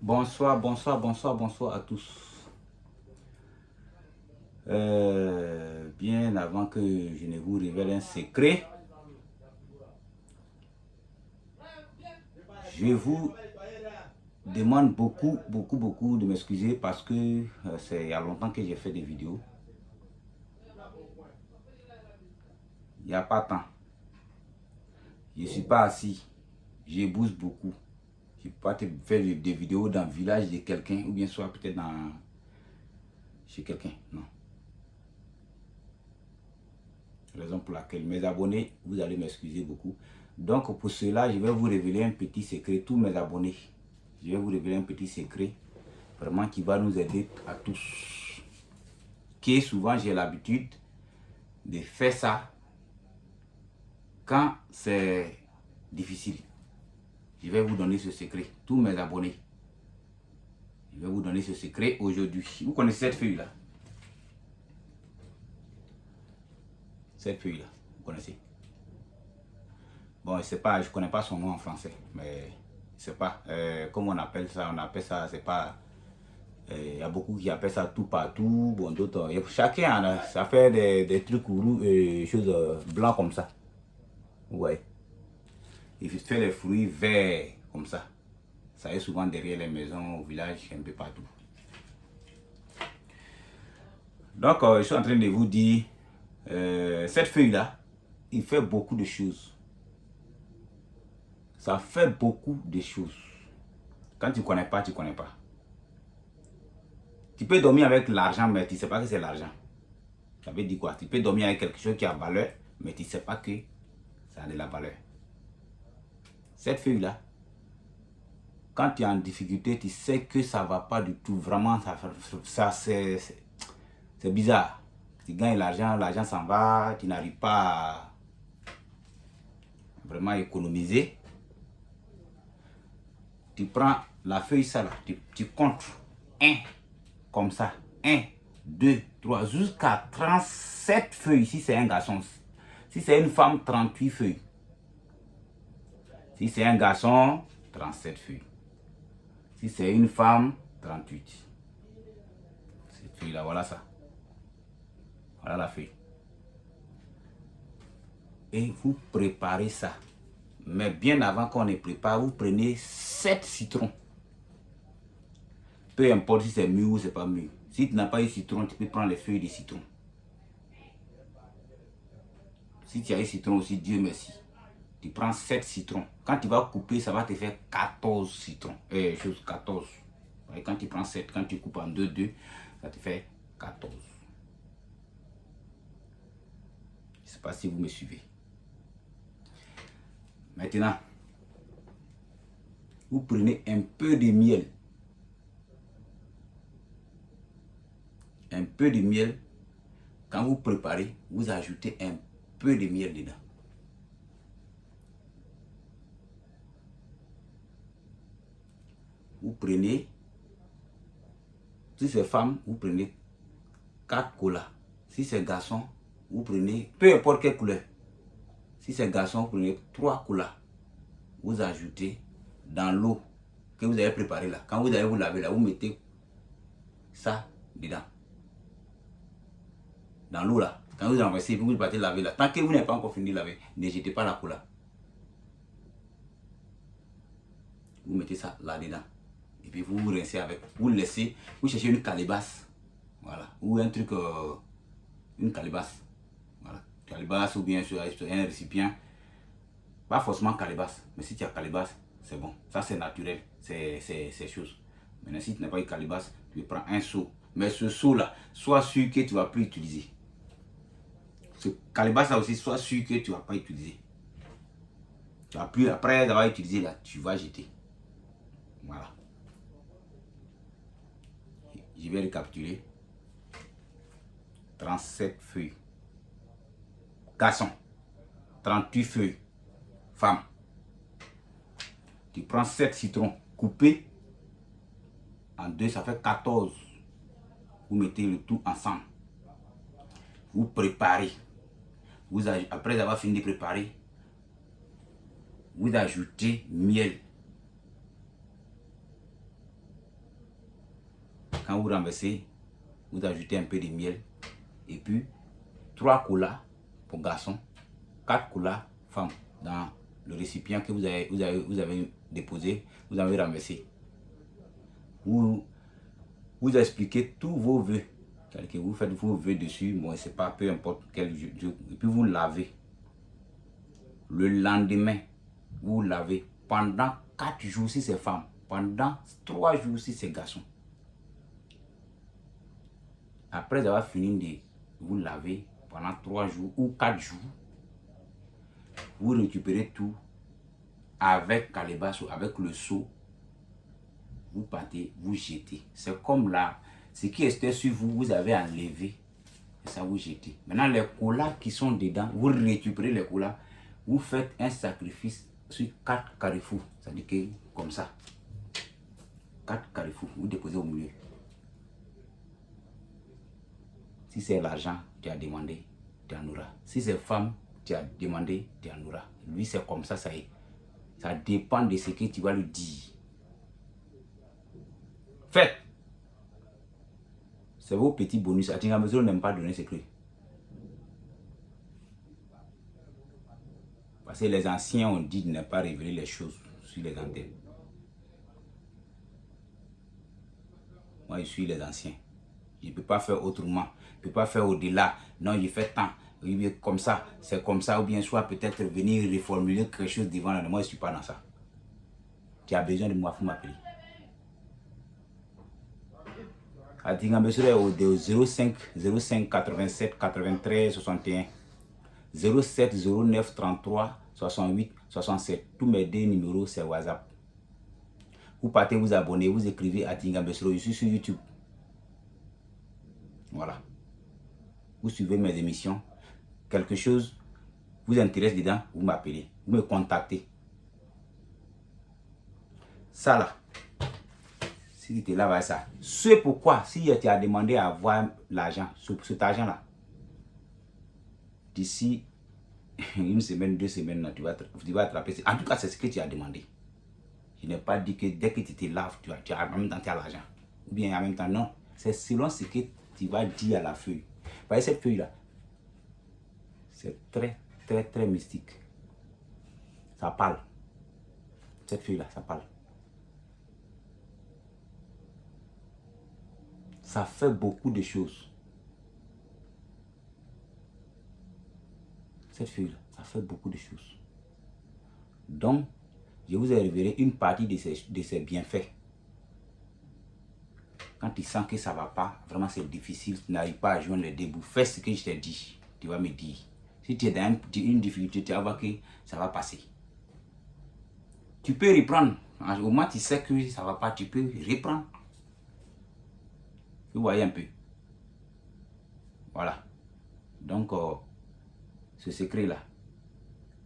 Bonsoir, bonsoir, bonsoir, bonsoir à tous. Bien avant que je ne vous révèle un secret, je vous demande beaucoup de m'excuser parce que c'est il y a longtemps que j'ai fait des vidéos. Il n'y a pas tant. Je ne suis pas assis. Je bouge beaucoup. Je ne peux pas te faire des vidéos dans le village de quelqu'un ou bien soit peut-être chez quelqu'un. Non. Raison pour laquelle mes abonnés, vous allez m'excuser beaucoup. Donc pour cela, je vais vous révéler un petit secret, tous mes abonnés. Je vais vous révéler un petit secret, vraiment qui va nous aider à tous. Qui souvent j'ai l'habitude de faire ça quand c'est difficile. Je vais vous donner ce secret, tous mes abonnés. Je vais vous donner ce secret aujourd'hui. Vous connaissez cette feuille-là? Cette feuille-là, vous connaissez? Bon, je ne connais pas son nom en français, mais je sais pas. Comment on appelle ça, c'est pas... Il y a beaucoup qui appellent ça tout partout. Bon, d'autres, chacun ça fait des trucs roux, choses blancs comme ça. Ouais. Il fait les fruits verts comme ça. Ça est souvent derrière les maisons, au village, un peu partout. Donc, je suis en train de vous dire, cette feuille-là, il fait beaucoup de choses. Ça fait beaucoup de choses. Quand tu ne connais pas, tu ne connais pas. Tu peux dormir avec l'argent, mais tu ne sais pas que c'est l'argent. Ça veut dire quoi? Tu peux dormir avec quelque chose qui a valeur, mais tu ne sais pas que ça a de la valeur. Cette feuille-là, quand tu es en difficulté, tu sais que ça ne va pas du tout. Vraiment, ça c'est bizarre. Tu gagnes l'argent, l'argent s'en va, tu n'arrives pas à vraiment économiser. Tu prends la feuille, ça là, tu comptes 1, comme ça. 1, 2, 3, jusqu'à 37 feuilles si c'est un garçon. Si c'est une femme, 38 feuilles. Si c'est un garçon, 37 feuilles. Si c'est une femme, 38. Cette feuille-là, voilà ça. Voilà la feuille. Et vous préparez ça. Mais bien avant qu'on ne prépare, vous prenez 7 citrons. Peu importe si c'est mûr ou c'est pas mûr. Si tu n'as pas eu citron, tu peux prendre les feuilles de citron. Si tu as eu citron aussi, Dieu merci. Tu prends 7 citrons. Quand tu vas couper, ça va te faire 14 citrons. 14. Et quand tu prends 7, quand tu coupes en 2, 2, ça te fait 14. Je ne sais pas si vous me suivez. Maintenant, vous prenez un peu de miel. Un peu de miel. Quand vous préparez, vous ajoutez un peu de miel dedans. Vous prenez, si c'est femme, vous prenez 4 colas. Si c'est garçon, vous prenez, peu importe quelle couleur. Si c'est garçon, vous prenez 3 colas. Vous ajoutez dans l'eau que vous avez préparée là. Quand vous allez vous laver là, vous mettez ça dedans. Dans l'eau là. Quand vous renversez, vous partez laver là. Tant que vous n'avez pas encore fini de laver, ne jetez pas la cola. Vous mettez ça là-dedans. Et puis vous vous rincez avec. Vous laissez, vous cherchez une calebasse. Voilà. Ou un truc, une calebasse. Voilà. Calebasse ou bien sur un récipient. Pas forcément calebasse. Mais si tu as calebasse, c'est bon. Ça c'est naturel. C'est chose. Maintenant si tu n'as pas une calebasse, tu prends un seau. Mais ce seau là, sois sûr que tu ne vas plus utiliser. Ce calebasse là aussi, sois sûr que tu ne vas pas utiliser. Tu vas plus, après avoir utilisé là, tu vas jeter. Voilà. Je vais récapituler. 37 feuilles. Garçon. 38 feuilles. Femme. Tu prends 7 citrons coupés en 2, ça fait 14. Vous mettez le tout ensemble. Vous préparez. Après avoir fini de préparer, vous ajoutez miel. Quand vous renversez, vous ajoutez un peu de miel. Et puis, 3 colas pour garçon, 4 colas femmes dans le récipient que vous avez déposé, vous avez renversé. Vous expliquez tous vos vœux. C'est-à-dire que vous faites vos vœux dessus, bon, c'est pas peu importe quel jeu. Et puis vous lavez. Le lendemain, vous lavez pendant 4 jours si c'est femme, pendant 3 jours si c'est garçon. Après avoir fini de vous laver pendant 3 jours ou 4 jours, vous récupérez tout avec calebasse ou avec le seau. Vous partez, vous jetez. C'est comme là, ce qui restait sur vous, vous avez enlevé. Et ça, vous jetez. Maintenant, les colas qui sont dedans, vous récupérez les colas. Vous faites un sacrifice sur 4 carrefours. C'est-à-dire que comme ça. 4 carrefours, vous déposez au milieu. Si c'est l'argent, tu as demandé, tu en auras. Si c'est femme, tu as demandé, tu en auras. Lui, c'est comme ça, ça y est. Ça dépend de ce que tu vas lui dire. Faites. C'est vos petits bonus. Atinga Mesoro n'aime pas donner secret. Parce que les anciens ont dit de ne pas révéler les choses sur les antennes. Moi, je suis les anciens. Je ne peux pas faire autrement. Je ne peux pas faire au-delà. Non, je fais tant. Comme ça, c'est comme ça. Ou bien soit peut-être venir reformuler quelque chose devant la. Moi, je ne suis pas dans ça. Tu as besoin de moi, il faut m'appeler. Atinga Mesoro est au 05 87 93 61 07 09 33 68 67. Tous mes deux numéros, c'est WhatsApp. Vous partez vous abonner, vous écrivez Atinga Mesoro. Je suis sur YouTube. Voilà. Vous suivez mes émissions. Quelque chose vous intéresse dedans, vous m'appelez. Vous me contactez. Ça là. Si tu es là, ça. C'est pourquoi, si tu as demandé à avoir l'argent, cet argent-là, d'ici une semaine, 2 semaines, tu vas attraper. En tout cas, c'est ce que tu as demandé. Je n'ai pas dit que dès que tu te laves, tu as en même temps l'argent. Ou bien en même temps, non. C'est selon ce que tu vas dire à la feuille. Voyez cette feuille-là. C'est très, très, très mystique. Ça parle. Cette feuille-là, ça parle. Ça fait beaucoup de choses. Cette feuille-là, ça fait beaucoup de choses. Donc, je vous ai révélé une partie de ces bienfaits. Quand tu sens que ça ne va pas, vraiment c'est difficile, tu n'arrives pas à joindre les débouts, fais ce que je t'ai dit. Tu vas me dire. Si tu es dans une difficulté, tu vas voir que ça va passer. Tu peux reprendre. Au moins, tu sais que ça ne va pas, tu peux reprendre. Vous voyez un peu. Voilà. Donc, ce secret-là,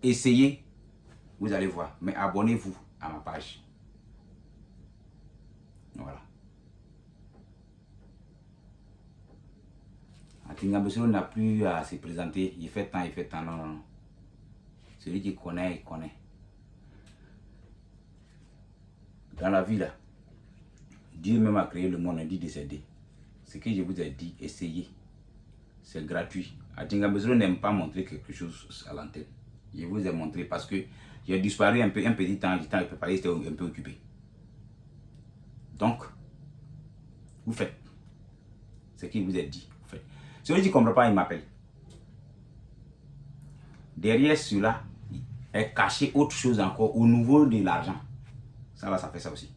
essayez, vous allez voir. Mais abonnez-vous à ma page. Voilà. Atinga Mesoro n'a plus à se présenter. Il fait tant, il fait tant. Non, non, non. Celui qui connaît, il connaît. Dans la vie, là, Dieu même a créé le monde, a dit de s'aider. Ce que je vous ai dit, essayez. C'est gratuit. Atinga Mesoro n'aime pas montrer quelque chose à l'antenne. Je vous ai montré parce que j'ai disparu un petit temps, j'étais un peu occupé. Donc, vous faites ce qu'il vous a dit. Vous faites. Celui qui ne comprend pas, il m'appelle. Derrière cela est caché autre chose encore au niveau de l'argent. Ça là, ça fait ça aussi.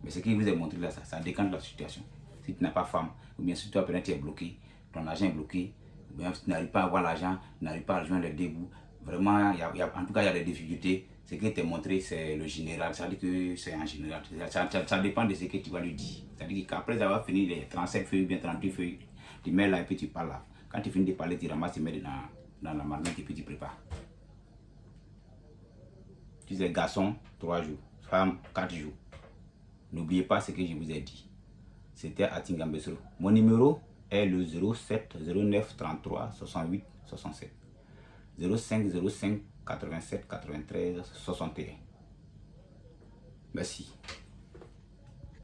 Mais ce qu'il vous a montré là, ça décante la situation. Si tu n'as pas femme, ou bien si tu es bloqué, ton argent est bloqué, ou bien si tu n'arrives pas à avoir l'argent, tu n'arrives pas à rejoindre les débuts, vraiment, en tout cas, il y a des difficultés. Ce qui t'est montré, c'est le général. Ça veut dire que c'est en général. Ça dépend de ce que tu vas lui dire. C'est-à-dire qu'après avoir fini les 37 feuilles, bien 32 feuilles, tu mets là et puis tu parles là. Quand tu finis de parler, tu ramasses, tu mets dans la marmite et puis tu prépares. Tu sais, garçon, 3 jours. Femme, 4 jours. N'oubliez pas ce que je vous ai dit. C'était Atinga Mesoro. Mon numéro est le 07 09 33 68 67. 05 05 87 93 61. Merci.